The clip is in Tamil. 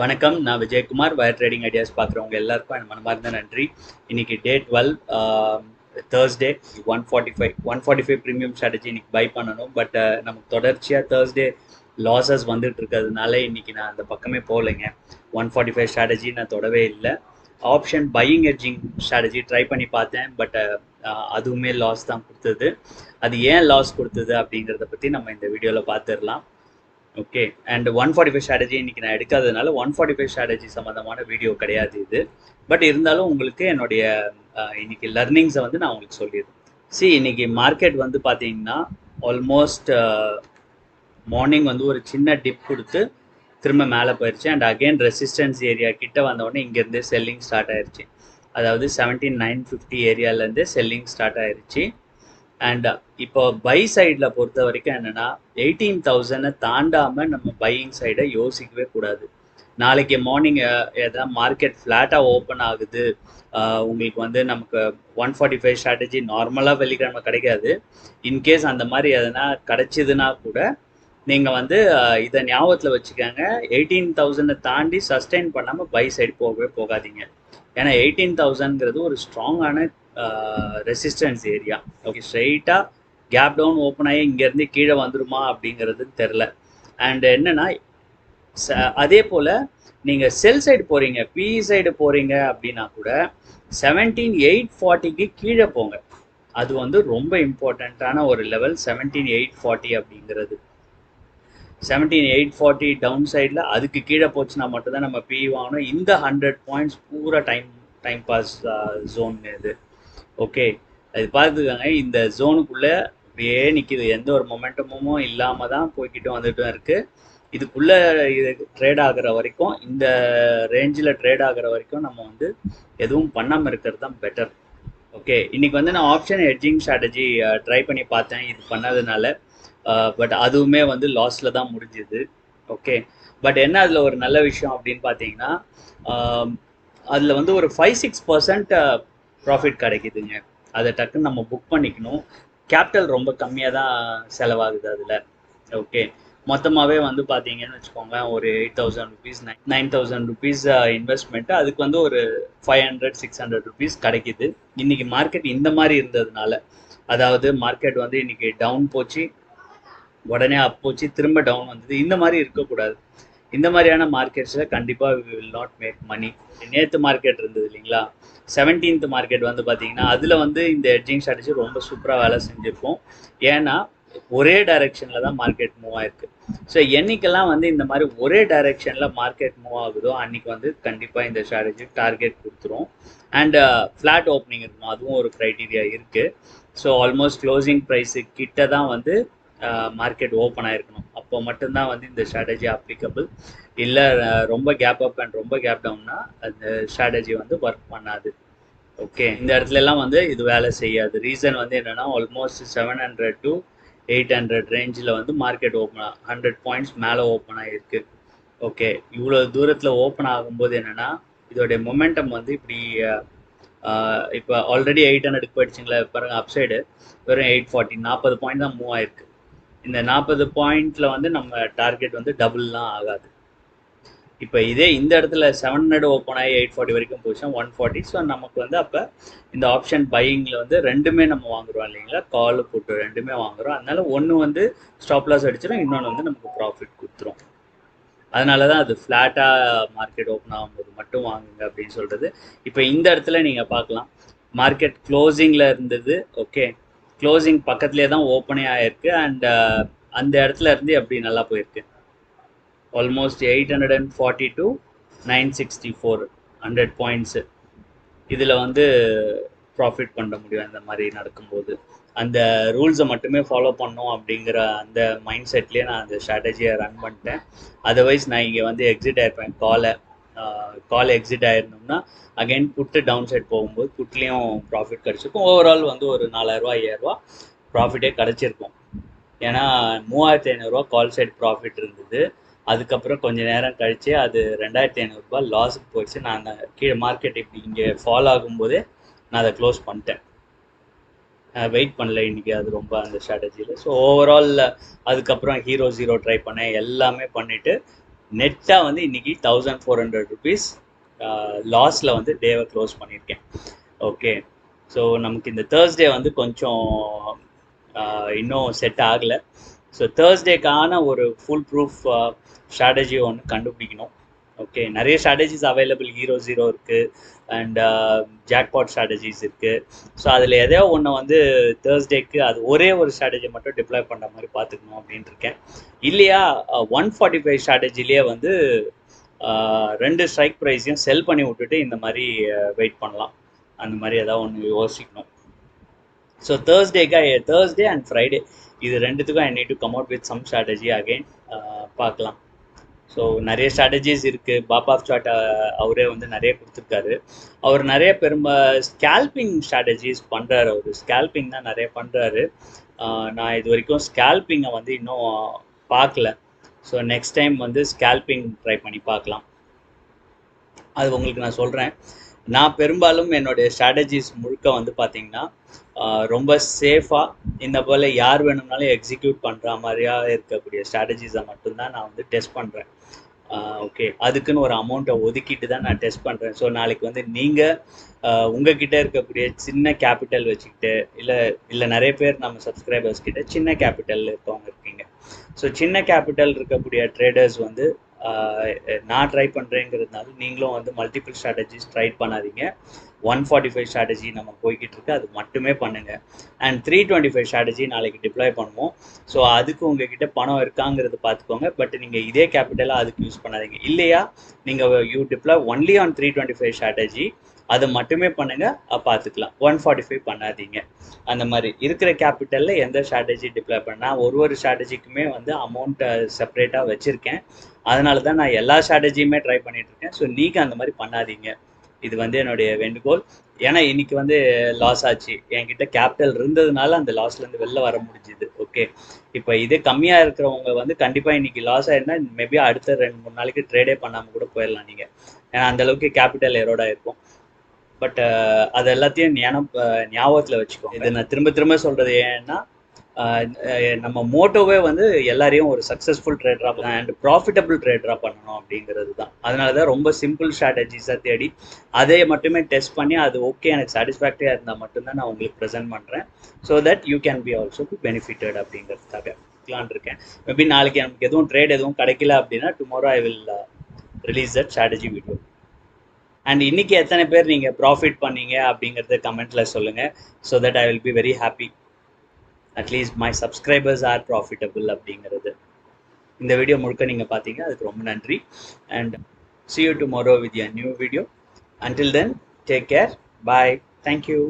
வணக்கம். நான் விஜயகுமார். வயர் ட்ரேடிங் ஐடியாஸ் பார்க்குறவங்க எல்லாருக்கும் என் மனமார்ந்த நன்றி. இன்னைக்கு டே 12 தேர்ஸ்டே 145 ப்ரீமியம் ஸ்ட்ராட்டஜி இன்னைக்கு பை பண்ணணும். பட் நமக்கு தொடர்ச்சியாக தேர்ஸ்டே லாஸஸ் வந்துட்டு இருக்கிறதுனால இன்னைக்கு நான் அந்த பக்கமே போகலைங்க. 145 ஸ்ட்ராட்டஜி நான் தொடவே இல்லை. Option buying hedging strategy try பண்ணி பார்த்தேன். பட் அதுவுமே லாஸ் தான் கொடுத்தது. அது ஏன் லாஸ் கொடுத்தது அப்படிங்கிறத பற்றி நம்ம இந்த வீடியோவில் பார்த்துடலாம். ஓகே. அண்ட் 145 ஸ்ட்ராட்டஜி இன்னைக்கு நான் எடுக்காததுனால 145 ஸ்ட்ராட்டஜி சம்மந்தமான வீடியோ கிடையாது இது. பட் இருந்தாலும் உங்களுக்கு என்னுடைய இன்னைக்கு லர்னிங்ஸை வந்து நான் உங்களுக்கு சொல்லிடுறேன். இன்னைக்கு மார்க்கெட் வந்து பார்த்தீங்கன்னா ஆல்மோஸ்ட் மார்னிங் வந்து ஒரு சின்ன டிப் கொடுத்து திரும்ப மேலே போயிடுச்சு. அண்ட் அகெயின் ரெசிஸ்டன்ஸ் ஏரியா கிட்ட வந்தோடனே இங்கேருந்தே செல்லிங் ஸ்டார்ட் ஆயிடுச்சு. அதாவது 17950 ஏரியாவிலேருந்தே செல்லிங் ஸ்டார்ட் ஆயிடுச்சு. அண்ட் இப்போ பை சைடில் பொறுத்த வரைக்கும் என்னென்னா 18,000 தாண்டாமல் நம்ம பையிங் சைடை யோசிக்கவே கூடாது. நாளைக்கு மார்னிங் எதாவது மார்க்கெட் ஃப்ளாட்டாக ஓப்பன் ஆகுது, உங்களுக்கு வந்து நமக்கு 145 ஸ்ட்ராட்டஜி நார்மலாக வெள்ளிக்கிழமை கிடைக்காது. இன்கேஸ் அந்த மாதிரி எதனா கிடைச்சிதுன்னா கூட நீங்கள் வந்து இதை ஞாபகத்தில் வச்சுக்கோங்க. 18,000 தாண்டி சஸ்டெயின் பண்ணாமல் பை சைடு போகவே போகாதீங்க. ஏன்னா 18,000ங்கிறது ஒரு ஸ்ட்ராங்கான ரெசிஸ்டன்ஸ் ஏரியா. ஓகே, ஸ்ட்ரெயிட்டாக கேப் டவுன் ஓப்பன் ஆகி இங்கேருந்து கீழே வந்துருமா அப்படிங்கிறது தெரில. அண்ட் என்னென்னா அதே போல் நீங்கள் செல் சைடு போகிறீங்க, பிஇ சைடு போகிறீங்க அப்படின்னா கூட 17,840க்கு கீழே போங்க. அது வந்து ரொம்ப இம்பார்ட்டண்ட்டான ஒரு லெவல். 17,840 அப்படிங்கிறது 17,840 டவுன் சைடில் அதுக்கு கீழே போச்சுன்னா மட்டும்தான் நம்ம பிஇ வாங்கணும். இந்த 100 பாயிண்ட்ஸ் பூரா டைம் பாஸ் ஜோன் இது. ஓகே, அது பார்த்துக்கோங்க. இந்த ஜோனுக்குள்ளே அப்படியே நிற்கிது, எந்த ஒரு மொமெண்டமும் இல்லாமல் தான் போய்கிட்டு வந்துட்டு இருக்குது. இதுக்குள்ளே இது ட்ரேட் ஆகிற வரைக்கும், இந்த ரேஞ்சில் ட்ரேட் ஆகிற வரைக்கும் நம்ம வந்து எதுவும் பண்ணாமல் இருக்கிறது தான் பெட்டர். ஓகே, இன்றைக்கி வந்து நான் ஆப்ஷன் ஹெட்ஜிங் ஸ்ட்ராட்டஜி ட்ரை பண்ணி பார்த்தேன் இது பண்ணதுனால. பட் அதுவுமே வந்து லாஸில் தான் முடிஞ்சுது. ஓகே, பட் என்ன அதில் ஒரு நல்ல விஷயம் அப்படின்னு பார்த்தீங்கன்னா, அதில் வந்து ஒரு 5-6% ப்ராஃபிட் கிடைக்குதுங்க. அதை டக்குன்னு நம்ம புக் பண்ணிக்கணும். கேபிட்டல் ரொம்ப கம்மியாக தான் செலவாகுது அதில். ஓகே, மொத்தமாகவே வந்து பார்த்தீங்கன்னு வச்சுக்கோங்க, ஒரு 8,000 ருபீஸ் 9,000 ருபீஸ் இன்வெஸ்ட்மெண்ட்டு, அதுக்கு வந்து ஒரு 500-600 ருபீஸ் கிடைக்கிது. இன்றைக்கி மார்க்கெட் இந்த மாதிரி இருந்ததுனால, அதாவது மார்க்கெட் வந்து இன்றைக்கி டவுன் போச்சு, உடனே அப் போச்சு, திரும்ப டவுன் வந்தது. இந்த மாதிரி இருக்கக்கூடாது. இந்த மாதிரியான மார்க்கெட்ஸில் கண்டிப்பாக we will not make money. நேற்று மார்க்கெட் இருந்தது இல்லைங்களா, 17th மார்க்கெட் வந்து பார்த்தீங்கன்னா அதில் வந்து இந்த ஹெட்ஜிங் ஸ்ட்ராட்டஜி ரொம்ப சூப்பராக வேலை செஞ்சுருக்கும். ஏன்னா ஒரே டைரெக்ஷனில் தான் மார்க்கெட் மூவ் ஆயிருக்கு. ஸோ என்றைக்கெல்லாம் வந்து இந்த மாதிரி ஒரே டைரெக்ஷனில் மார்க்கெட் மூவ் ஆகுதோ அன்றைக்கி வந்து கண்டிப்பாக இந்த ஸ்ட்ராட்டஜி டார்கெட் கொடுத்துரும். அண்ட் ஃப்ளாட் ஓப்பனிங் இருக்கணும், அதுவும் ஒரு க்ரைட்டீரியா இருக்குது. ஸோ ஆல்மோஸ்ட் க்ளோசிங் ப்ரைஸு கிட்ட தான் வந்து மார்க்கெட் ஓப்பன் ஆகிருக்கணும். அப்போ மட்டும்தான் வந்து இந்த ஸ்ட்ராட்டஜி அப்ளிகபிள். இல்லை ரொம்ப கேப் அப் அண்ட் ரொம்ப கேப் டவுன்னா அந்த ஸ்ட்ராட்டஜி வந்து ஒர்க் பண்ணாது. ஓகே, இந்த இடத்துல எல்லாம் வந்து இது வேலை செய்யாது. ரீசன் வந்து என்னென்னா ஆல்மோஸ்ட் 700 to 800 ரேஞ்சில் வந்து மார்க்கெட் ஓப்பன் 100 பாயிண்ட்ஸ் மேலே ஓப்பன் ஆகிருக்கு. ஓகே, இவ்வளோ தூரத்தில் ஓப்பன் ஆகும்போது என்னென்னா இதோடைய மொமெண்டம் வந்து இப்படி இப்போ ஆல்ரெடி 800க்கு போயிடுச்சுங்களா, பாருங்கள் அப்சைடு வெறும் 840 40 பாயிண்ட் தான் மூவ் ஆயிருக்கு. இந்த 40 பாயிண்ட்டில் வந்து நம்ம டார்கெட் வந்து டபுள்லாம் ஆகாது. இப்போ இதே இந்த இடத்துல 700 ஓப்பன் ஆகி 840 வரைக்கும் போச்சுன்னா 140. ஸோ நமக்கு வந்து அப்போ இந்த ஆப்ஷன் பையிங்கில் வந்து ரெண்டுமே நம்ம வாங்குகிறோம் இல்லைங்களா, கால் போட்டு ரெண்டுமே வாங்குகிறோம். அதனால ஒன்று வந்து ஸ்டாப் லாஸ் அடிச்சிடும், இன்னொன்று வந்து நமக்கு ப்ராஃபிட் கொடுத்துரும். அதனால தான் அது ஃப்ளாட்டாக மார்க்கெட் ஓப்பன் ஆகும்போது மட்டும் வாங்குங்க அப்படின்னு சொல்கிறது. இப்போ இந்த இடத்துல நீங்கள் பார்க்கலாம், மார்க்கெட் க்ளோசிங்கில் இருந்தது. ஓகே, க்ளோசிங் பக்கத்துலேயே தான் ஓப்பனே ஆகிருக்கு. அண்ட் அந்த இடத்துல இருந்து எப்படி நல்லா போயிருக்கு. Almost 840 to 964 100 points. இதில் வந்து ப்ராஃபிட் பண்ண முடியும் இந்த மாதிரி நடக்கும்போது. அந்த ரூல்ஸை மட்டுமே ஃபாலோ பண்ணோம் அப்படிங்கிற அந்த மைண்ட் செட்லேயே நான் அந்த ஸ்ட்ராட்டஜியை ரன் பண்ணிட்டேன். அதர்வைஸ் நான் இங்கே வந்து எக்ஸிட் ஆகிருப்பேன். கால் எக்ஸிட் ஆகிருந்தோம்னா அகைன் புட்டு டவுன் சைட் போகும்போது புட்லேயும் ப்ராஃபிட் கிடச்சிருக்கும். ஓவரால் வந்து ஒரு 4,000 5,000 ப்ராஃபிட்டே கிடச்சிருக்கும். ஏன்னா 3,500 கால் சைட் ப்ராஃபிட் இருந்தது. அதுக்கப்புறம் கொஞ்சம் நேரம் கழித்து அது 2,500 லாஸுக்கு போயிடுச்சு. நான் அந்த கீழே மார்க்கெட் இப்படி இங்கே ஃபால் ஆகும்போதே நான் அதை க்ளோஸ் பண்ணிட்டேன், வெயிட் பண்ணல இன்றைக்கி அது ரொம்ப அந்த ஸ்ட்ராட்டஜியில். ஸோ ஓவரால் அதுக்கப்புறம் ஹீரோ ஜீரோ ட்ரை பண்ணேன், எல்லாமே பண்ணிவிட்டு நெட்டாக வந்து இன்னைக்கு 1400 rupees லாஸில் வந்து டேவை க்ளோஸ் பண்ணியிருக்கேன். ஓகே, ஸோ நமக்கு இந்த தேர்ஸ்டே வந்து கொஞ்சம் இன்னும் செட் ஆகலை. ஸோ தேர்ஸ்டேக்கான ஒரு ஃபுல் ப்ரூஃப் ஸ்ட்ராட்டஜி ஒன்று கண்டுபிடிக்கணும். ஓகே, நிறைய ஸ்ட்ராட்டஜிஸ் அவைலபிள், ஹீரோ ஜீரோ இருக்குது அண்ட் ஜாக்பாட் ஸ்ட்ராட்டஜிஸ் இருக்குது. ஸோ அதில் எதையோ ஒன்று வந்து தேர்ஸ்டேக்கு அது ஒரே ஒரு ஸ்ட்ராட்டஜி மட்டும் டிப்ளாய் பண்ணுற மாதிரி பார்த்துக்கணும் அப்படின்ட்டு இருக்கேன். இல்லையா 145 ஸ்ட்ராட்டஜிலேயே வந்து 2 ஸ்ட்ரைக் ப்ரைஸையும் செல் பண்ணி விட்டுட்டு இந்த மாதிரி வெயிட் பண்ணலாம். அந்த மாதிரி ஏதாவது ஒன்று யோசிக்கணும். ஸோ தேர்ஸ்டே அண்ட் ஃப்ரைடே இது ரெண்டுத்துக்கும் I need to come out with some strategy again பார்க்கலாம். ஸோ நிறைய ஸ்ட்ராட்டஜிஸ் இருக்குது. பாப் ஆஃப் சார்ட் அவரே வந்து நிறைய கொடுத்துருக்காரு. அவர் நிறைய ஸ்கேல்பிங் ஸ்ட்ராட்டஜிஸ் பண்ணுறாரு. அவர் ஸ்கேல்பிங் தான் நிறைய பண்ணுறாரு. நான் இது வரைக்கும் ஸ்கேல்பிங்கை வந்து இன்னும் பார்க்கல. ஸோ நெக்ஸ்ட் டைம் வந்து ஸ்கேல்பிங் ட்ரை பண்ணி பார்க்கலாம். அது உங்களுக்கு நான் சொல்கிறேன். நான் பெரும்பாலும் என்னுடைய ஸ்ட்ராட்டஜிஸ் முழுக்க வந்து பார்த்திங்கன்னா ரொம்ப சேஃபாக இந்த போல் யார் வேணும்னாலும் எக்ஸிக்யூட் பண்ணுற மாதிரியா இருக்கக்கூடிய ஸ்ட்ராட்டஜிஸை மட்டும்தான் நான் வந்து டெஸ்ட் பண்ணுறேன். ஓகே, அதுக்குன்னு ஒரு அமௌண்ட்டை ஒதுக்கிட்டு தான் நான் டெஸ்ட் பண்ணுறேன். ஸோ நாளைக்கு வந்து நீங்கள் உங்ககிட்ட இருக்கக்கூடிய சின்ன கேபிட்டல் வச்சுக்கிட்டு இல்லை நிறைய பேர் நம்ம சப்ஸ்கிரைபர்ஸ் கிட்ட சின்ன கேபிட்டல் இருக்கவங்க இருக்கீங்க. ஸோ சின்ன கேபிட்டல் இருக்கக்கூடிய ட்ரேடர்ஸ் வந்து நான் ட்ரை பண்ணுறேங்கிறதுனால நீங்களும் வந்து மல்டிபிள் ஸ்ட்ராட்டஜிஸ் ட்ரை பண்ணாதீங்க. 145 ஸ்ட்ராட்டஜி நம்ம போய்கிட்டு இருக்கு, அது மட்டுமே பண்ணுங்கள். அண்ட் 325 ஸ்ட்ராட்டஜி நாளைக்கு டிப்ளாய் பண்ணுவோம். ஸோ அதுக்கு உங்ககிட்ட பணம் இருக்காங்கிறது பார்த்துக்கோங்க. பட் நீங்கள் இதே கேபிட்டலாக அதுக்கு யூஸ் பண்ணாதீங்க. இல்லையா நீங்கள் you deploy only on 325 strategy, அதை மட்டுமே பண்ணுங்கள், பார்த்துக்கலாம். 145 பண்ணாதீங்க. அந்த மாதிரி இருக்கிற கேபிட்டலில் எந்த ஸ்ட்ராட்டஜி டிப்ளாய் பண்ணால் ஒரு ஸ்ட்ராட்டஜிக்குமே வந்து அமௌண்ட்டை செப்பரேட்டாக வச்சுருக்கேன். அதனால தான் நான் எல்லா ஸ்ட்ராட்டஜியுமே ட்ரை பண்ணிகிட்ருக்கேன். ஸோ நீங்கள் அந்த மாதிரி பண்ணாதீங்க. இது வந்து என்னுடைய வேண்டுகோள். ஏன்னா இன்னைக்கு வந்து லாஸ் ஆச்சு, என்கிட்ட கேபிட்டல் இருந்ததுனால அந்த லாஸ்லேருந்து வெளில வர முடிஞ்சுது. ஓகே, இப்போ இதே கம்மியாக இருக்கிறவங்க வந்து கண்டிப்பாக இன்னைக்கு லாஸ் ஆயிருந்தா மேபி அடுத்த 2-3 நாளைக்கு ட்ரேடே பண்ணாமல் கூட போயிடலாம் நீங்கள். ஏன்னா அந்தளவுக்கு கேபிட்டல் எரோட் ஆகிருக்கும். பட் அது எல்லாத்தையும் ஞாபகத்தில் வச்சுக்கோங்க. இதை நான் திரும்ப திரும்ப சொல்கிறது ஏன்னா நம்ம மோட்டோவே வந்து எல்லாரையும் ஒரு சக்ஸஸ்ஃபுல் ட்ரேடராக அண்ட் ப்ராஃபிட்டபிள் ட்ரேடராக பண்ணணும் அப்படிங்கிறது தான். அதனால தான் ரொம்ப சிம்பிள் ஸ்ட்ராட்டஜிஸாக தேடி அதை மட்டுமே டெஸ்ட் பண்ணி அது ஓகே எனக்கு சாட்டிஸ்ஃபேக்டரியாக இருந்தால் மட்டும்தான் நான் உங்களுக்கு ப்ரெசென்ட் பண்ணுறேன். So that you can be also be benefited அப்படிங்கிறதுக்காக இருக்கேன். மேபி நாளைக்கு நமக்கு எதுவும் ட்ரேட் எதுவும் கிடைக்கல அப்படின்னா tomorrow I will release that strategy video. And இன்னைக்கு எத்தனை பேர் நீங்கள் ப்ராஃபிட் பண்ணீங்க அப்படிங்கிறத கமெண்ட்டில் சொல்லுங்கள். So that I will be very happy. At least my subscribers are profitable அப்படிங்கிறது. இந்த வீடியோ முழுக்க நீங்கள் பார்த்தீங்க, அதுக்கு ரொம்ப நன்றி. And see you tomorrow with a new video. Until then, take care. Bye. Thank you.